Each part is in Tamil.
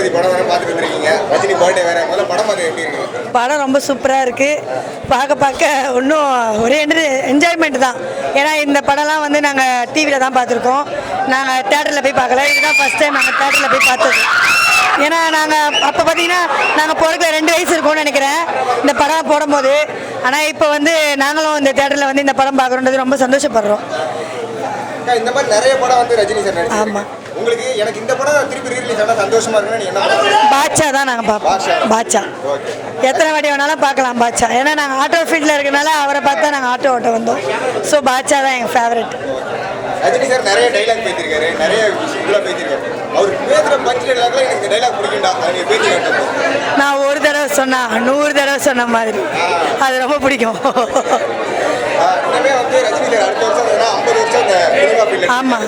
தளபதி படம் வேற பார்த்துட்டு வந்திருக்கீங்க. ரஜினி பர்த்டே வேற. முதல்ல படம் பார்த்து எப்படி இருக்கு? படம் ரொம்ப சூப்பராக இருக்குது. பார்க்க இன்னும் ஒரே என்ஜாய்மெண்ட் தான். ஏன்னா இந்த படம்லாம் வந்து நாங்கள் டிவியில் தான் பார்த்துருக்கோம். நாங்கள் தேட்டரில் போய் பார்க்கல. இதுதான் ஃபஸ்ட் டைம் நாங்கள் தேட்டரில் போய் பார்த்தது. ஏன்னா நாங்கள் அப்போ பார்த்தீங்கன்னா நாங்கள் பிறகு 2 வயசு இருக்கும்னு நினைக்கிறேன் இந்த படம் போடும்போது. ஆனால் இப்போ வந்து நாங்களும் இந்த தேட்டரில் வந்து இந்த படம் பார்க்குறோன்றது ரொம்ப சந்தோஷப்படுறோம். இந்த மாதிரி நிறைய படம் வந்து ரஜினி சார் நடிச்சிருக்காரு. ஆமாம். உங்களுக்கு எனக்கு இந்த படம் திருப்பி ரீரிலீஸ் ஆனால் சந்தோஷமா இருக்குன்னு நீங்க என்ன? பாட்சா தான் நாங்கள் பார்ப்போம். பாட்சா எத்தனை வாட்டி வேணாலும் பார்க்கலாம் பாட்சா. ஏன்னா நாங்கள் ஆட்டோ ஃபீல்டில் இருக்கனால அவரை பார்த்தா நாங்கள் ஆட்டோ ஓட்ட வந்தோம். ஸோ பாட்சா தான் எங்கள் ஃபேவரட். ரஜினி சார் நிறைய டைலாக் பேசியிருக்காரு, நிறைய விஷயங்களாக பேசியிருக்காரு. அவர் பேசுகிற பஞ்ச் டைலாக்ல எனக்கு இந்த டைலாக் பிடிக்கும்டா நீங்கள் பேசியிருக்காரு. நான் ஒரு தடவை சொன்னா 100 தடவை சொன்ன மாதிரி அது ரொம்ப பிடிக்கும். இனிமே வந்து ரஜினி சார் அடுத்த வருஷம் 50 வருஷம் இந்த சினிமா ஃபீல்ட். ஆமாம்.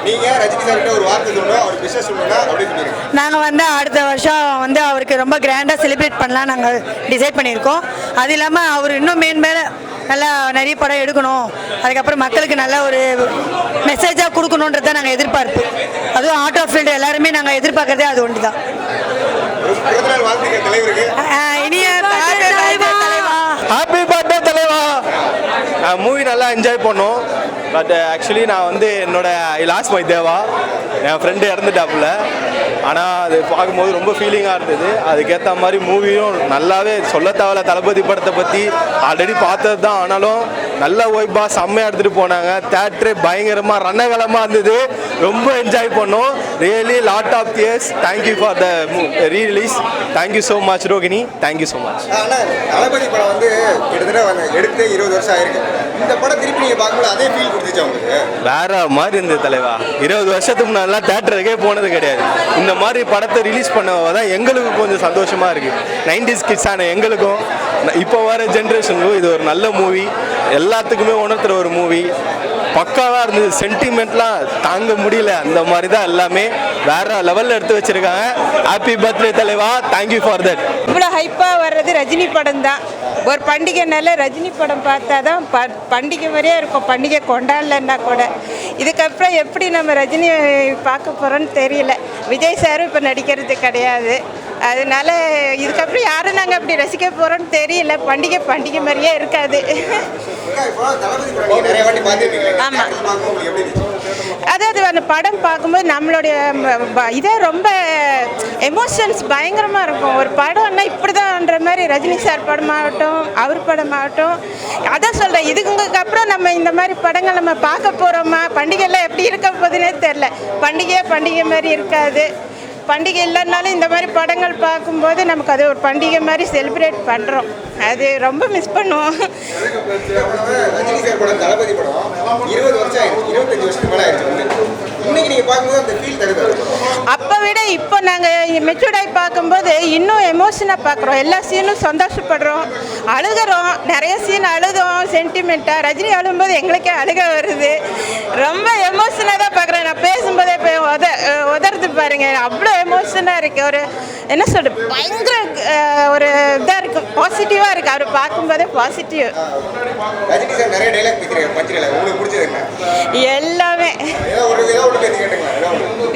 நீங்கள் ரஜினி சார்கிட்ட ஒரு வார்த்தை சொல்லணும், அவர் பிஸ்னஸ் சொல்லணும்னா அப்படி சொல்லிடுங்க. நாங்கள் வந்து அடுத்த வருஷம் வந்து அவருக்கு ரொம்ப கிராண்டாக செலிப்ரேட் பண்ணலாம் நாங்கள் டிசைட் பண்ணியிருக்கோம். அது இல்லாமல் அவர் இன்னும் மேலே நல்லா நிறைய படம் எடுக்கணும், அதுக்கப்புறம் மக்களுக்கு நல்ல ஒரு மெசேஜாக கொடுக்கணுன்றத நாங்கள் எதிர்பார்ப்பு. அதுவும் ஆட்டோ ஃபீல்டு எல்லாருமே நாங்கள் எதிர்பார்க்கறதே அது ஒன்று தான். இனிய ஹாப்பி பர்த்டே தலைவா. நான் மூவி நல்லா என்ஜாய் பண்ணோம். பட் ஆக்சுவலி நான் வந்து என்னோட லாஸ்ட் மை தேவா என் ஃப்ரெண்டு இறந்துட்டாப்புல. ஆனால் அது பார்க்கும்போது ரொம்ப ஃபீலிங்காக இருந்தது. அதுக்கேற்ற மாதிரி மூவியும் நல்லாவே சொல்ல தேவையில்ல. தளபதி படத்தை பற்றி ஆல்ரெடி பார்த்தது தான், ஆனாலும் நல்ல வைப்பாக செம்மையாக எடுத்துகிட்டு போனாங்க. தேட்ரு பயங்கரமாக ரணகலமாக இருந்தது. ரொம்ப என்ஜாய் பண்ணோம். Really lot of tears. Thank you for the re-release. Thank you so much Rohini. Thank you so much. Thalapathy படம் வந்து கிட்டத்தட்ட எடுத்து 20 வருஷம் ஆயிருக்கு. இந்த படம் திருப்பி நீங்கள் பார்க்கும்போது அதே ஃபீல் கொடுத்துச்சு உங்களுக்கு? வேற மாதிரி இருந்தது தலைவா. 20 வருஷத்துக்கு முன்னாடிலாம் தேட்டருக்கே போனது கிடையாது. இந்த மாதிரி படத்தை ரிலீஸ் பண்ணதான் எங்களுக்கு கொஞ்சம் சந்தோஷமாக இருக்குது. 90s கிட்ஸான எங்களுக்கும் இப்போ வர ஜென்ரேஷனுக்கும் இது ஒரு நல்ல மூவி. எல்லாத்துக்குமே உணர்த்துற ஒரு மூவி. பக்காவாக இருந்தது. சென்டிமெண்ட்லாம் தாங்க முடியல. அந்த மாதிரி தான் எல்லாமே வேற லெவலில் எடுத்து வச்சிருக்காங்க. ஹாப்பி பர்த்டே தலைவா. Thank you for that. இவ்வளோ ஹைப்பாக வர்றது ரஜினி படம் தான். ஒரு பண்டிகைனால ரஜினி படம் பார்த்தா தான் பண்டிகை மாதிரியே இருக்கும். பண்டிகை கொண்டாடலன்னா கூட. இதுக்கப்புறம் எப்படி நம்ம ரஜினி பார்க்க போகிறோன்னு தெரியல. விஜய் சாரும் இப்போ நடிக்கிறது கிடையாது. அதனால இதுக்கப்புறம் யாரும் நாங்கள் அப்படி ரசிக்க போகிறோன்னு தெரியல. பண்டிகை மாதிரியே இருக்காது. ஆமாம். அதாவது அந்த படம் பார்க்கும்போது நம்மளுடைய இதே ரொம்ப எமோஷன்ஸ் பயங்கரமாக இருக்கும். ஒரு படம்னா இப்படி தான்ன்ற மாதிரி ரஜினி சார் படமாகட்டும், அவர் படமாகட்டும். அதான் சொல்கிறேன், இதுக்கு அப்புறம் நம்ம இந்த மாதிரி படங்கள் நம்ம பார்க்க போகிறோமா? பண்டிகைலாம் எப்படி இருக்க போகுதுன்னே தெரில. பண்டிகை மாதிரி இருக்காது. பண்டிகை இல்லைன்னாலும் இந்த மாதிரி படங்கள் பார்க்கும்போது நமக்கு அது ஒரு பண்டிகை மாதிரி செலிப்ரேட் பண்ணுறோம். அது ரொம்ப மிஸ் பண்ணுவோம். ரஜினி சார் படம் தளபதி படம் 20 வருஷம் ஆயிடுச்சு, 25 வருஷத்துக்கு மேலே ஆயிடுச்சு. இன்னைக்கு நீங்கள் பார்க்கும்போது அந்த ஃபீல் தருது. அப்போ விட இப்போ நாங்கள் மெச்சூர்டாகி பார்க்கும்போது இன்னும் எமோஷனாக பார்க்குறோம். எல்லா சீனும் சந்தோஷப்படுறோம், அழுகிறோம். நிறைய சீன் அழுதோம் சென்டிமெண்ட்டாக. ரஜினி அழுகும்போது எங்களுக்கே அழுக வருது. ரொம்ப எமோஷனாக தான் பார்க்குறேன். நான் பேசும்போதே இப்போ உதறது பாருங்க. அவ்வளோ எமோஷனாக இருக்குது. ஒரு என்ன சொல்கிறது, பயங்கர ஒரு இதாக இருக்குது, பாசிட்டிவாக இருக்குது. அவர் பார்க்கும்போதே பாசிட்டிவ். ரஜினி சார் நிறைய டைலாக் பேசுகிறாங்க. பஞ்ச் டைலாக் உங்களுக்கு பிடிச்சது என்ன? எல்லாமே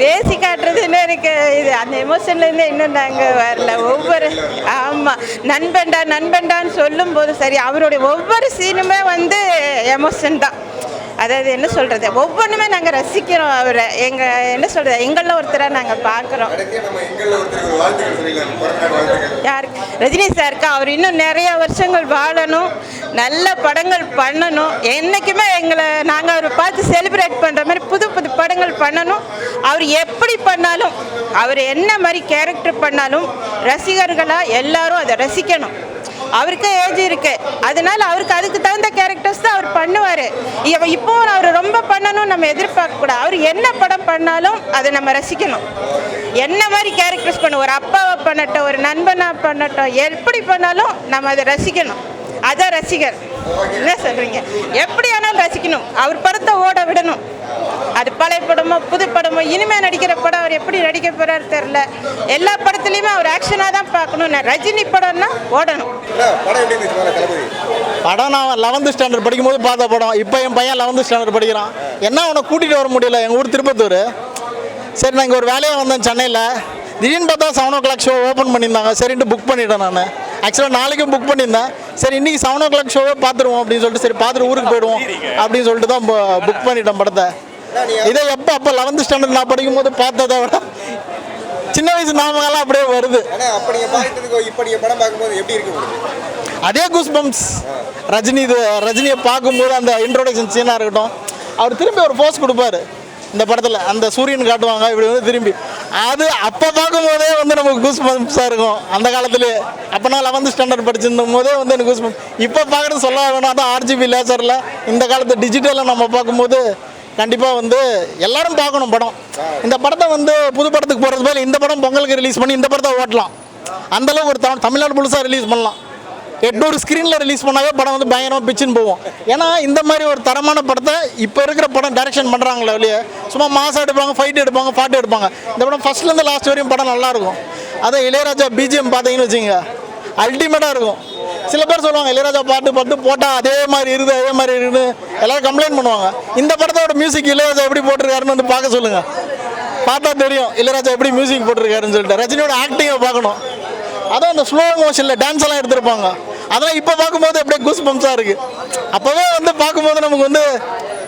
பேசி காட்டுறதுன்னு எனக்கு இது அந்த எமோஷன்லேருந்து இன்னும் நாங்கள் வரல. ஒவ்வொரு ஆமாம் நண்பண்டான்னு சொல்லும்போது சரி, அவருடைய ஒவ்வொரு சீனுமே வந்து எமோஷன் தான். அதாவது என்ன சொல்கிறது, ஒவ்வொன்றுமே நாங்கள் ரசிக்கிறோம் அவரை. என்ன சொல்கிறது, எங்களில் ஒருத்தராக நாங்கள் பார்க்குறோம். யாருக்கு? ரஜினி சாருக்கு. அவர் இன்னும் நிறைய வருஷங்கள் வாழணும், நல்ல படங்கள் பண்ணணும். என்றைக்குமே நாங்கள் அவரை பார்த்து செலிப்ரேட் பண்ணுற மாதிரி புது படங்கள் பண்ணணும். அவர் எப்படி பண்ணாலும், அவர் என்ன மாதிரி கேரக்டர் பண்ணாலும் ரசிகர்களாக எல்லாரும் அதை ரசிக்கணும். அவருக்கு ஏஜ் இருக்கு, அதனால அவருக்கு அதுக்கு தகுந்த கேரக்டர்ஸ் தான் அவர் பண்ணுவார். இப்போ அவர் ரொம்ப பண்ணணும் நம்ம எதிர்பார்க்கக்கூடாது. அவர் என்ன படம் பண்ணாலும் அதை நம்ம ரசிக்கணும். என்ன மாதிரி கேரக்டர்ஸ் பண்ணும், ஒரு அப்பாவை பண்ணட்டும், ஒரு நண்பனாக பண்ணட்டும், எப்படி பண்ணாலும் நம்ம அதை ரசிக்கணும். அதான் ரசிகர். என்ன சொல்கிறீங்க? எப்படி ஆனாலும் ரசிக்கணும். அவர் படத்தை ஓட விடணும். அது பழைய படமோ புது படமோ இனிமேல் நடிக்கிற படம் அவர் எப்படி நடிக்க போகிறாரு தெரில. எல்லா படத்துலையுமே அவர் ஆக்ஷனாக தான் பார்க்கணும். ரஜினி படம்னா ஓடணும். படம் நான் 11th ஸ்டாண்டர்ட் படிக்கும்போது பார்த்த படம். இப்போ என் பையன் 11th ஸ்டாண்டர்ட் படிக்கிறான். என்ன அவனை கூட்டிகிட்டு வர முடியல. எங்கள் ஊர் திருப்பத்தூர். சரி, நான் இங்கே ஒரு வேலையாக வந்தேன் சென்னையில். திடீர்னு பார்த்தா 7 o'clock ஷோ ஓப்பன் பண்ணியிருந்தாங்க. சரின்ட்டு புக் பண்ணிட்டேன் நான். ஆக்சுவலாக நாளைக்கும் புக் பண்ணியிருந்தேன். சரி இன்றைக்கி 7 o'clock ஷோவே பார்த்துருவோம் அப்படின்னு சொல்லிட்டு சரி பார்த்துட்டு ஊருக்கு போயிடுவோம் அப்படின்னு சொல்லிட்டு தான் புக் பண்ணிட்டேன் படத்தை. இதை அப்போ 11th ஸ்டாண்டர்ட் நான் படிக்கும் போது பார்த்ததை விட சின்ன வயசு ஞாபகம்லாம் அப்படியே வருது. அப்போ நீங்கள் பார்த்ததுக்கு இப்போ நீங்கள் படம் பார்க்கும்போது எப்படி இருக்கு உங்களுக்கு? அதே கூஸ் பம்ப்ஸ். ரஜினியை பார்க்கும்போது அந்த இன்ட்ரோடக்ஷன் சீனாக இருக்கட்டும், அவர் திரும்பி ஒரு போஸ் கொடுப்பாரு இந்த படத்தில். அந்த சூரியன் காட்டுவாங்க இப்படி வந்து திரும்பி, அது அப்போ பார்க்கும்போதே வந்து நமக்கு கூஸ் பம்ப்ஸாக இருக்கும் அந்த காலத்துலேயே. அப்போ நான் 11th ஸ்டாண்டர்ட் படிச்சிருந்தும் போதே வந்து எனக்கு கூஸ் பம்ப். இப்போ பார்க்குறது சொல்ல வேணாம், அதான் RGB லேசரில் இந்த காலத்து டிஜிட்டலில் நம்ம பார்க்கும்போது கண்டிப்பாக வந்து எல்லாரும் பார்க்கணும் படம். இந்த படத்தை வந்து புது படத்துக்கு போகிறது போல இந்த படம் பொங்கலுக்கு ரிலீஸ் பண்ணி இந்த படத்தை ஓட்டலாம். அந்தளவுக்கு ஒரு தமிழ்நாடு முழுசாக ரிலீஸ் பண்ணலாம். 800 ஸ்க்ரீனில் ரிலீஸ் பண்ணாவே படம் வந்து பயங்கரமாக பிச்சுன்னு போவோம். ஏன்னா இந்த மாதிரி ஒரு தரமான படத்தை இப்போ இருக்கிற படம் டைரக்ஷன் பண்ணுறாங்களே வெளியே, சும்மா மாதம் எடுப்பாங்க, ஃபைட் எடுப்பாங்க, பாட்டு எடுப்பாங்க. இந்த படம் ஃபஸ்ட்லேருந்து லாஸ்ட் வரையும் படம் நல்லாயிருக்கும். அதான் இளையராஜா BGM பார்த்தீங்கன்னு வச்சுங்க, அல்டிமேட்டாக இருக்கும். சில பேர் சொல்லுவாங்க இளையராஜா பாட்டு போட்டால் அதே மாதிரி இருக்குது எல்லோரும் கம்ப்ளைண்ட் பண்ணுவாங்க. இந்த படத்தோட மியூசிக் இளையராஜா எப்படி போட்டிருக்காருன்னு வந்து பார்க்க சொல்லுங்கள், பார்த்தா தெரியும் இளையராஜா எப்படி மியூசிக் போட்டிருக்காருன்னு சொல்லிட்டு. ரஜினியோட ஆக்டிங்கை பார்க்கணும். அதான் அந்த ஸ்லோ மோஷனில் டான்ஸ் எல்லாம் எடுத்திருப்பாங்க. அதெல்லாம் இப்போ பார்க்கும்போது அப்படியே கூஸ் பம்ப்ஸாக இருக்குது. அப்போவே வந்து பார்க்கும்போது நமக்கு வந்து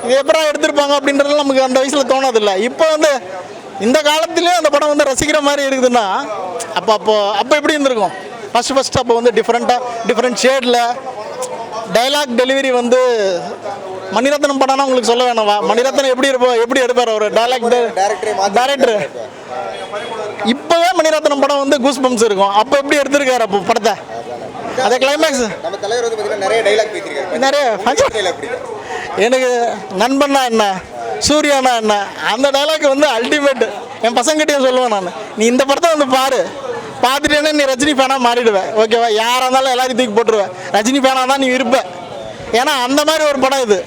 இது எப்படா எடுத்திருப்பாங்க அப்படின்றது நமக்கு அந்த வயசில் தோணாதில்லை. இப்போ வந்து இந்த காலத்துலேயும் அந்த படம் வந்து ரசிக்கிற மாதிரி இருக்குதுன்னா அப்போ எப்படி இருந்திருக்கும்? ஃபஸ்ட்டு அப்போ வந்து டிஃப்ரெண்ட் ஷேடில் டைலாக் டெலிவரி வந்து மணிரத்னம் படம்னா உங்களுக்கு சொல்ல வேணாவா? மணிரத்னம் எப்படி எடுப்பார் அவர் டேரக்டர். இப்போவே மணிரத்னம் படம் வந்து கூஸ் பம்ப்ஸ் இருக்கும். அப்போ எப்படி எடுத்திருக்காரு அப்போ படத்தை? அதே கிளைமேக்ஸ் நம்ம தலைவர் வந்து பார்த்தீங்கன்னா நிறைய டைலாக் பேசியிருக்காரு. நிறைய எனக்கு நண்பன்னா என்ன, சூர்யானா என்ன, அந்த டைலாக் வந்து அல்டிமேட். என் பசங்கிட்டையும் சொல்லுவேன் நான், நீ இந்த படத்தை வந்து பார்த்துட்டேன்னா நீ ரஜினி ஃபேனாக மாறிடுவேன், ஓகேவா? யாராக இருந்தாலும் எல்லாத்தையும் தூக்கி போட்டுருவேன், ரஜினி ஃபேனாக தான் நீ இருப்ப. ஏன்னா அந்த மாதிரி ஒரு படம் இது.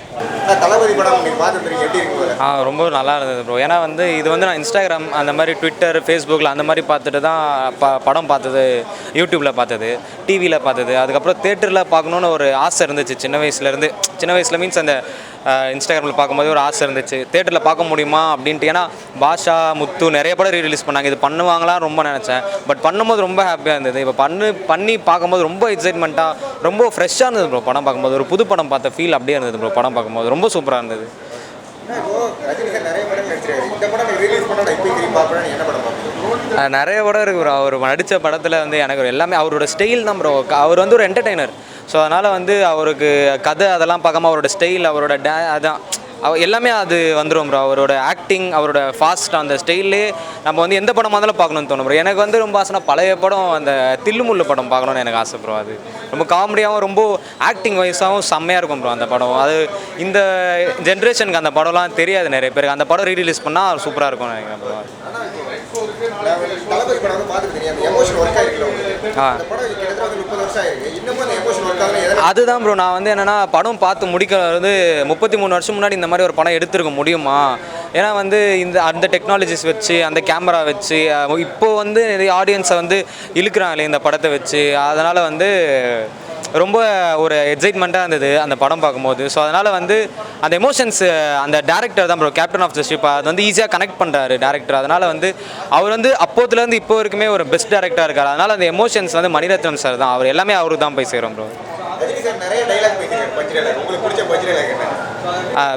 தளபதி படம் நீங்கள் பார்த்துருக்கீங்க, எப்படி இருக்கு? ரொம்ப நல்லா இருந்தது ப்ரோ. ஏன்னா வந்து இது வந்து நான் இன்ஸ்டாகிராம் அந்த மாதிரி ட்விட்டர் ஃபேஸ்புக்கில் அந்த மாதிரி பார்த்துட்டு தான் படம் பார்த்தது, யூடியூப்பில் பார்த்தது, டிவியில் பார்த்தது. அதுக்கப்புறம் தேட்டரில் பார்க்கணுன்னு ஒரு ஆசை இருந்துச்சு சின்ன வயசில் மீன்ஸ் அந்த இன்ஸ்டாகிராமில் பார்க்கும்போது ஒரு ஆசை இருந்துச்சு, தேட்டரில் பார்க்க முடியுமா அப்படின்ட்டு. ஏன்னா பாஷா, முத்து நிறைய படம் ரீரிலீஸ் பண்ணாங்க, இது பண்ணுவாங்களாம் ரொம்ப நினச்சேன். பட் பண்ணும்போது ரொம்ப ஹாப்பியாக இருந்தது. இப்போ பண்ணி பார்க்கும்போது ரொம்ப எக்ஸைட்மெண்ட்டாக, ரொம்ப ஃப்ரெஷ்ஷாக இருந்தது ப்ரோ. படம் பார்க்கும்போது ஒரு புது படம் பார்த்த ஃபீல் அப்படியே இருந்தது ப்ரோ. படம் பார்க்கும்போது ரொம்ப சூப்பராக இருந்தது. நிறைய படம் இருக்குது ப்ரோ. அவர் நடித்த படத்தில் வந்து எனக்கு எல்லாமே அவரோட ஸ்டைல் தான் ப்ரோ. அவர் வந்து ஒரு என்டர்டெய்னர். ஸோ அதனால் வந்து அவருக்கு கதை அதெல்லாம் பார்க்காம அவரோட ஸ்டைல், அவரோட அதான் எல்லாமே அது வந்துடும் ப்ரோ. அவரோட ஆக்டிங், அவரோட ஃபாஸ்ட் அந்த ஸ்டைல்லே நம்ம வந்து எந்த படமாக இருந்தாலும் பார்க்கணுன்னு தோணும் ப்ரோ. எனக்கு வந்து ரொம்ப ஆசைனா பழைய படம் அந்த தில்லுமுள்ளு படம் பார்க்கணுன்னு எனக்கு ஆசை ப்ரோ. அது ரொம்ப காமெடியாகவும் ரொம்ப ஆக்டிங் வைஸாகவும் செம்மையாக இருக்கும் ப்ரோ அந்த படம். அது இந்த ஜென்ரேஷனுக்கு அந்த படம்லாம் தெரியாது நிறைய பேருக்கு. அந்த படம் ரீரிலீஸ் பண்ணால் சூப்பராக இருக்கும்னு நினைக்கிறேன் ப்ரோ. அதுதான் ப்ரோ. நான் வந்து என்னென்னா படம் பார்த்து முடிக்கிறது வந்து 33 வருஷம் முன்னாடி இந்த மாதிரி ஒரு படம் எடுத்திருக்க முடியுமா? ஏன்னா வந்து அந்த டெக்னாலஜிஸ் வச்சு, அந்த கேமரா வச்சு இப்போது வந்து நிறைய ஆடியன்ஸை வந்து இழுக்கிறாங்களே இந்த படத்தை வச்சு. அதனால் வந்து ரொம்ப ஒரு எக்ஸைட்மெண்ட்டாக இருந்தது அந்த படம் பார்க்கும்போது. ஸோ அதனால் வந்து அந்த எமோஷன்ஸ் அந்த டேரக்டர் தான் bro, captain of the ship, அது வந்து ஈஸியாக கனெக்ட் பண்ணுறாரு டேரக்டர். அதனால் வந்து அவர் வந்து அப்போதுலேருந்து இப்போ வரைக்குமே ஒரு பெஸ்ட் டேரக்டராக இருக்கார். அதனால் அந்த எமோஷன்ஸ் வந்து மணிரத்னம் சார் தான். அவர் எல்லாமே அவருக்கு தான் போய் சேரும் ப்ரோ.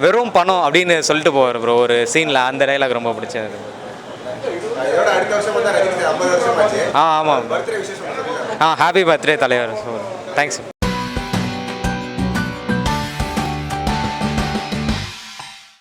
வெறும் பணம் அப்படின்னு சொல்லிட்டு போவார் ப்ரோ ஒரு சீனில். அந்த டைலாக் ரொம்ப பிடிச்சது. ஆமாம். ஹாப்பி பர்த்டே தலைவர். தேங்க்ஸ்.